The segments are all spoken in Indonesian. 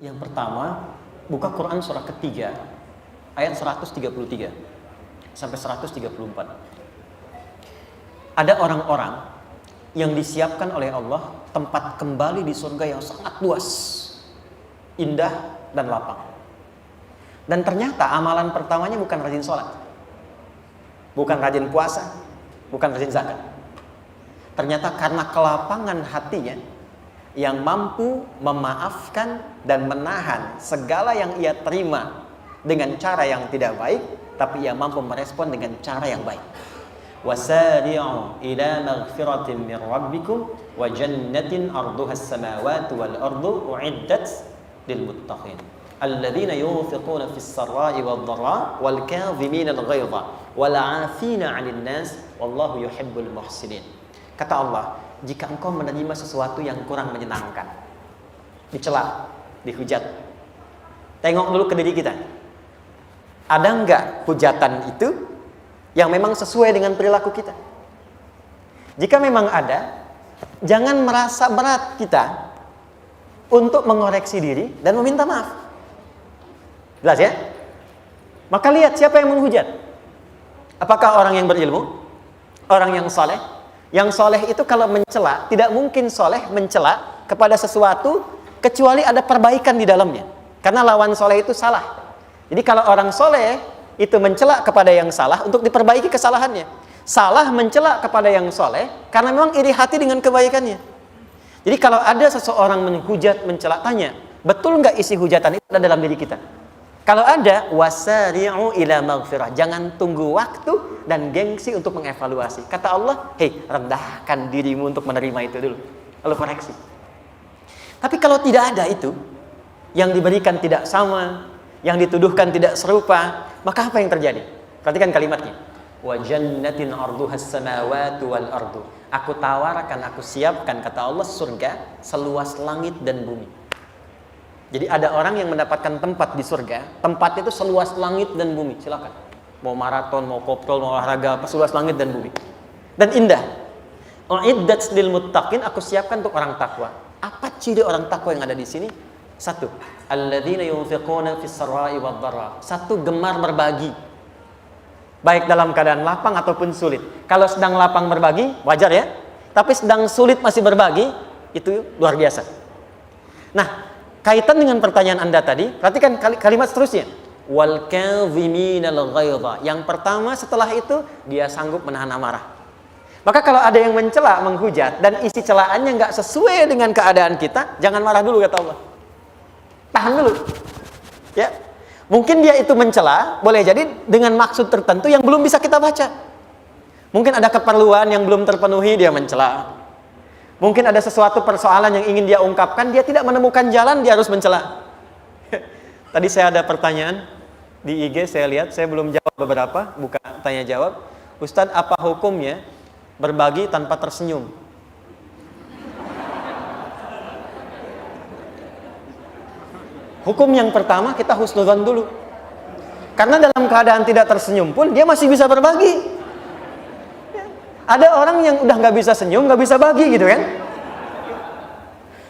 Yang pertama, buka Quran surah ketiga, ayat 133 sampai 134. Ada orang-orang yang disiapkan oleh Allah tempat kembali di surga yang sangat luas, indah dan lapang. Dan ternyata amalan pertamanya bukan rajin sholat, bukan rajin puasa, bukan rajin zakat. Ternyata karena kelapangan hatinya yang mampu memaafkan dan menahan segala yang ia terima dengan cara yang tidak baik, tapi ia mampu merespon dengan cara yang baik. Wasari'u ila maghfiratin min rabbikum wa jannatin arduha as-samawati wal ardu u'iddat lil muttaqin alladzina yunfiquna fis sarra'i wad dharra wal kadhimina al ghaidha wal 'afina 'anil nas wallahu yuhibbul muhsinin. Kata Allah, jika engkau menerima sesuatu yang kurang menyenangkan, dicela, dihujat, tengok dulu ke diri kita. Ada enggak hujatan itu yang memang sesuai dengan perilaku kita? Jika memang ada, jangan merasa berat kita untuk mengoreksi diri dan meminta maaf. Jelas ya? Maka lihat siapa yang menghujat. Apakah orang yang berilmu? Orang yang saleh? Yang soleh itu kalau mencela, tidak mungkin soleh mencela kepada sesuatu kecuali ada perbaikan di dalamnya. Karena lawan soleh itu salah. Jadi kalau orang soleh itu mencela kepada yang salah untuk diperbaiki kesalahannya. Salah mencela kepada yang soleh karena memang iri hati dengan kebaikannya. Jadi kalau ada seseorang menghujat, mencela, tanya, betul nggak isi hujatan itu ada dalam diri kita? Kalau ada, wasari'u ila maghfirah. Jangan tunggu waktu dan gengsi untuk mengevaluasi. Kata Allah, hei, rendahkan dirimu untuk menerima itu dulu, lalu koreksi. Tapi kalau tidak ada itu, yang diberikan tidak sama, yang dituduhkan tidak serupa, maka apa yang terjadi? Perhatikan kalimatnya. Wa jannatin arduha as-samawati wal ardu. Aku tawarkan, aku siapkan, kata Allah, surga seluas langit dan bumi. Jadi ada orang yang mendapatkan tempat di surga, tempat itu seluas langit dan bumi. Silakan. Mau maraton, mau koprol, mau olahraga, apa seluas langit dan bumi. Dan indah. U'iddat lil muttaqin, aku siapkan untuk orang takwa. Apa ciri orang takwa yang ada di sini? Satu, alladzina yunfiquna fis sarra'i wad dharra. Satu, gemar berbagi. Baik dalam keadaan lapang ataupun sulit. Kalau sedang lapang berbagi, wajar ya. Tapi sedang sulit masih berbagi, itu luar biasa. Nah, kaitan dengan pertanyaan Anda tadi, perhatikan kalimat seterusnya. Wal kadhiminal ghaidha. Yang pertama setelah itu dia sanggup menahan amarah. Maka kalau ada yang mencela, menghujat dan isi celaannya nggak sesuai dengan keadaan kita, jangan marah dulu kata Allah. Tahan dulu. Ya. Mungkin dia itu mencela, boleh jadi dengan maksud tertentu yang belum bisa kita baca. Mungkin ada keperluan yang belum terpenuhi, dia mencela. Mungkin ada sesuatu persoalan yang ingin dia ungkapkan, dia tidak menemukan jalan, dia harus mencela. Tadi saya ada pertanyaan di IG, saya lihat, saya belum jawab beberapa, buka tanya jawab. Ustadz, apa hukumnya berbagi tanpa tersenyum? Hukum yang pertama, kita husnudzon dulu. Karena dalam keadaan tidak tersenyum pun, dia masih bisa berbagi. Ada orang yang udah nggak bisa senyum, nggak bisa bagi gitu kan.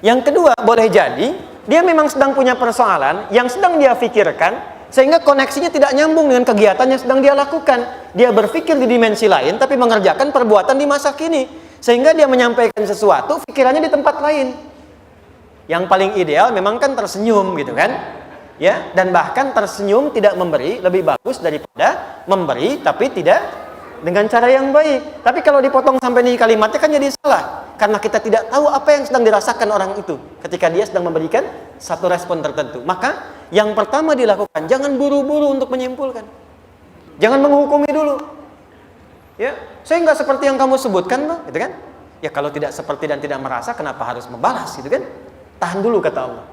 Yang kedua, boleh jadi dia memang sedang punya persoalan yang sedang dia pikirkan, sehingga koneksinya tidak nyambung dengan kegiatan yang sedang dia lakukan. Dia berpikir di dimensi lain, tapi mengerjakan perbuatan di masa kini, sehingga dia menyampaikan sesuatu, pikirannya di tempat lain. Yang paling ideal memang kan tersenyum gitu kan, ya. Dan bahkan tersenyum tidak memberi lebih bagus daripada memberi tapi tidak dengan cara yang baik. Tapi kalau dipotong sampai nih kalimatnya kan jadi salah. Karena kita tidak tahu apa yang sedang dirasakan orang itu ketika dia sedang memberikan satu respon tertentu. Maka yang pertama dilakukan, jangan buru-buru untuk menyimpulkan. Jangan menghukumi dulu. Ya, saya nggak seperti yang kamu sebutkan, Bang, gitu kan? Ya kalau tidak seperti dan tidak merasa, kenapa harus membalas, gitu kan? Tahan dulu kata Allah.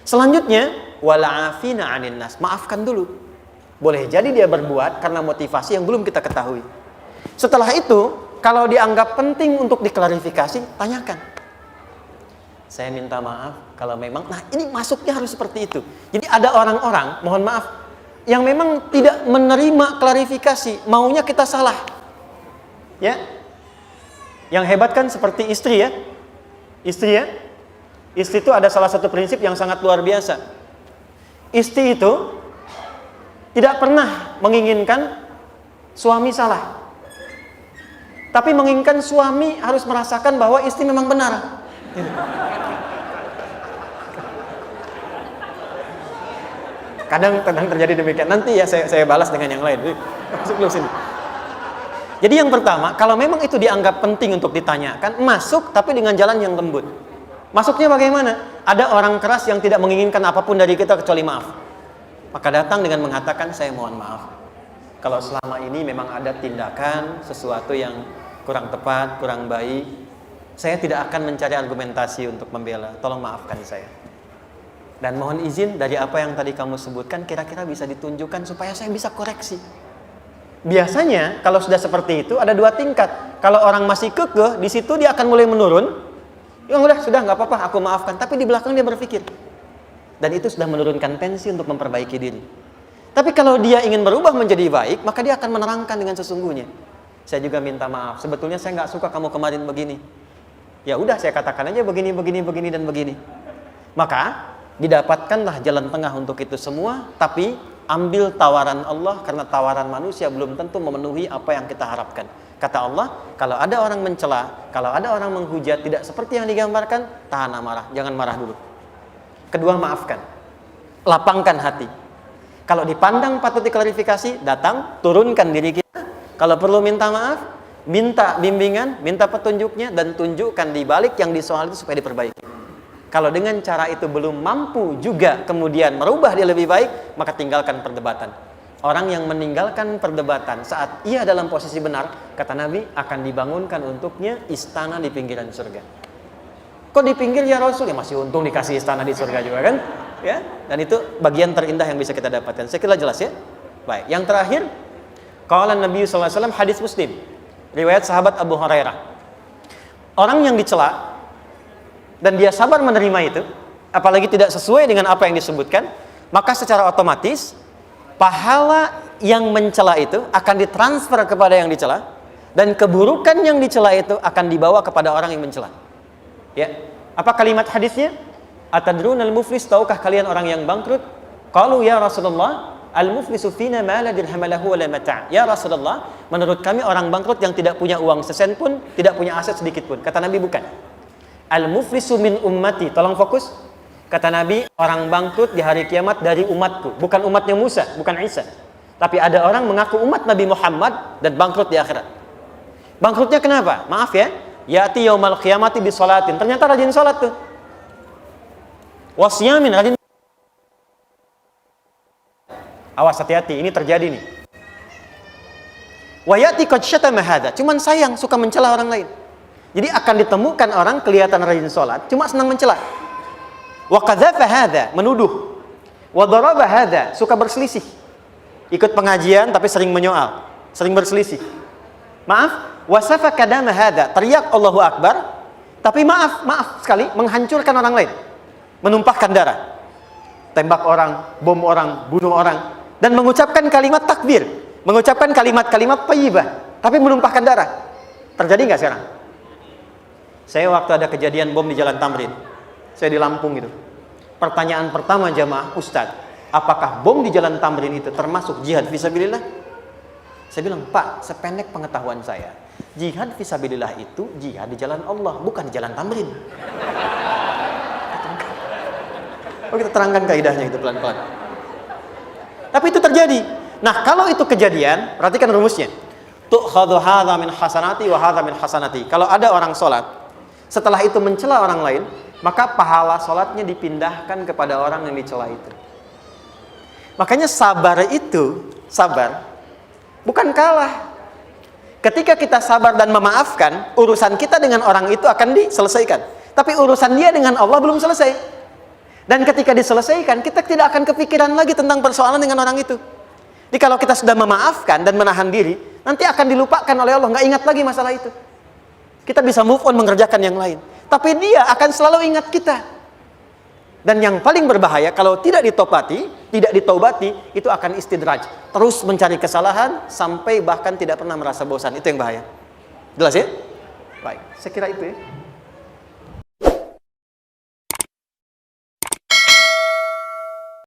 Selanjutnya, wala'afina 'anil nas. Maafkan dulu. Boleh jadi dia berbuat karena motivasi yang belum kita ketahui. Setelah itu, kalau dianggap penting untuk diklarifikasi, tanyakan. Saya minta maaf kalau memang, nah ini masuknya harus seperti itu. Jadi ada orang-orang, mohon maaf, yang memang tidak menerima klarifikasi, maunya kita salah. Ya. Yang hebat kan seperti istri ya. Istri ya. Istri itu ada salah satu prinsip yang sangat luar biasa. Istri itu tidak pernah menginginkan suami salah, tapi menginginkan suami harus merasakan bahwa istri memang benar. Kadang terjadi demikian. Nanti ya saya balas dengan yang lain. Masuk dulu sini. Jadi yang pertama, kalau memang itu dianggap penting untuk ditanyakan, masuk tapi dengan jalan yang lembut. Masuknya bagaimana? Ada orang keras yang tidak menginginkan apapun dari kita kecuali maaf. Maka datang dengan mengatakan, saya mohon maaf. Kalau selama ini memang ada tindakan sesuatu yang kurang tepat, kurang baik, saya tidak akan mencari argumentasi untuk membela. Tolong maafkan saya. Dan mohon izin dari apa yang tadi kamu sebutkan, kira-kira bisa ditunjukkan supaya saya bisa koreksi. Biasanya kalau sudah seperti itu ada dua tingkat. Kalau orang masih kekeh, di situ dia akan mulai menurun. Ya sudah nggak apa-apa, aku maafkan. Tapi di belakang dia berpikir. Dan itu sudah menurunkan tensi untuk memperbaiki diri. Tapi kalau dia ingin berubah menjadi baik, maka dia akan menerangkan dengan sesungguhnya. Saya juga minta maaf. Sebetulnya saya nggak suka kamu kemarin begini. Ya udah, saya katakan aja begini, dan begini. Maka didapatkanlah jalan tengah untuk itu semua, tapi ambil tawaran Allah, karena tawaran manusia belum tentu memenuhi apa yang kita harapkan. Kata Allah, kalau ada orang mencela, kalau ada orang menghujat tidak seperti yang digambarkan, tahan amarah, jangan marah dulu. Kedua, maafkan, lapangkan hati. Kalau dipandang patut diklarifikasi, datang, turunkan diri kita. Kalau perlu minta maaf, minta bimbingan, minta petunjuknya, dan tunjukkan di balik yang disoal itu supaya diperbaiki. Kalau dengan cara itu belum mampu juga kemudian merubah dia lebih baik, maka tinggalkan perdebatan. Orang yang meninggalkan perdebatan saat ia dalam posisi benar, kata Nabi, akan dibangunkan untuknya istana di pinggiran surga. Kok di pinggir ya Rasul? Ya masih untung dikasih istana di surga juga kan? Ya, dan itu bagian terindah yang bisa kita dapatkan. Saya kira jelas ya. Baik, yang terakhir, qala Nabi sallallahu alaihi wasallam, hadis Muslim, riwayat sahabat Abu Hurairah. Orang yang dicela dan dia sabar menerima itu, apalagi tidak sesuai dengan apa yang disebutkan, maka secara otomatis pahala yang mencela itu akan ditransfer kepada yang dicela, dan keburukan yang dicela itu akan dibawa kepada orang yang mencela. Ya, apa kalimat hadisnya? Atadrunal muflis, tahukah kalian orang yang bangkrut? Qalu ya Rasulullah, al-muflisu fina ma la dirham lahu wa la mata'. Ya Rasulullah, menurut kami orang bangkrut yang tidak punya uang sesen pun, tidak punya aset sedikit pun. Kata Nabi, bukan. Al-muflisu min ummati, tolong fokus. Kata Nabi, orang bangkrut di hari kiamat dari umatku, bukan umatnya Musa, bukan Isa. Tapi ada orang mengaku umat Nabi Muhammad dan bangkrut di akhirat. Bangkrutnya kenapa? Maaf ya, ya'ti yaumal qiyamati bi sholatin. Ternyata rajin salat tuh. Wasyamin, rajin. Awas, hati-hati, ini terjadi nih. Wa ya'ti qad syatama hadza. Cuman sayang, suka mencela orang lain. Jadi akan ditemukan orang kelihatan rajin salat, cuma senang mencela. Wa qadzafa hadza, menuduh. Wa daraba hadza, suka berselisih. Ikut pengajian tapi sering menyoal, sering berselisih. Maaf, wa safaka dama hadza, teriak Allahu Akbar, tapi maaf sekali menghancurkan orang lain. Menumpahkan darah. Tembak orang, bom orang, bunuh orang, dan mengucapkan kalimat takbir, mengucapkan kalimat-kalimat thayyibah, tapi menumpahkan darah. Terjadi nggak sekarang? Saya waktu ada kejadian bom di Jalan Tamrin, saya di Lampung gitu. Pertanyaan pertama jamaah, Ustaz, apakah bom di Jalan Tamrin itu termasuk jihad fisabilillah? Saya bilang, Pak, sependek pengetahuan saya, jihad fisabilillah itu jihad di jalan Allah, bukan di Jalan Tamrin. Oh, kita terangkan kaidahnya itu pelan-pelan. Tapi itu terjadi. Nah, kalau itu kejadian, perhatikan rumusnya. Tu'khadhu hadza min hasanati wa hadza min hasanati. Kalau ada orang sholat, setelah itu mencela orang lain, maka pahala sholatnya dipindahkan kepada orang yang dicela itu. Makanya sabar itu, sabar bukan kalah. Ketika kita sabar dan memaafkan, urusan kita dengan orang itu akan diselesaikan. Tapi urusan dia dengan Allah belum selesai. Dan ketika diselesaikan, kita tidak akan kepikiran lagi tentang persoalan dengan orang itu. Jadi kalau kita sudah memaafkan dan menahan diri, nanti akan dilupakan oleh Allah, nggak ingat lagi masalah itu. Kita bisa move on mengerjakan yang lain. Tapi dia akan selalu ingat kita. Dan yang paling berbahaya, kalau tidak ditopati, tidak ditaubati, itu akan istidraj. Terus mencari kesalahan, sampai bahkan tidak pernah merasa bosan. Itu yang bahaya. Jelas ya? Baik, saya kira itu ya.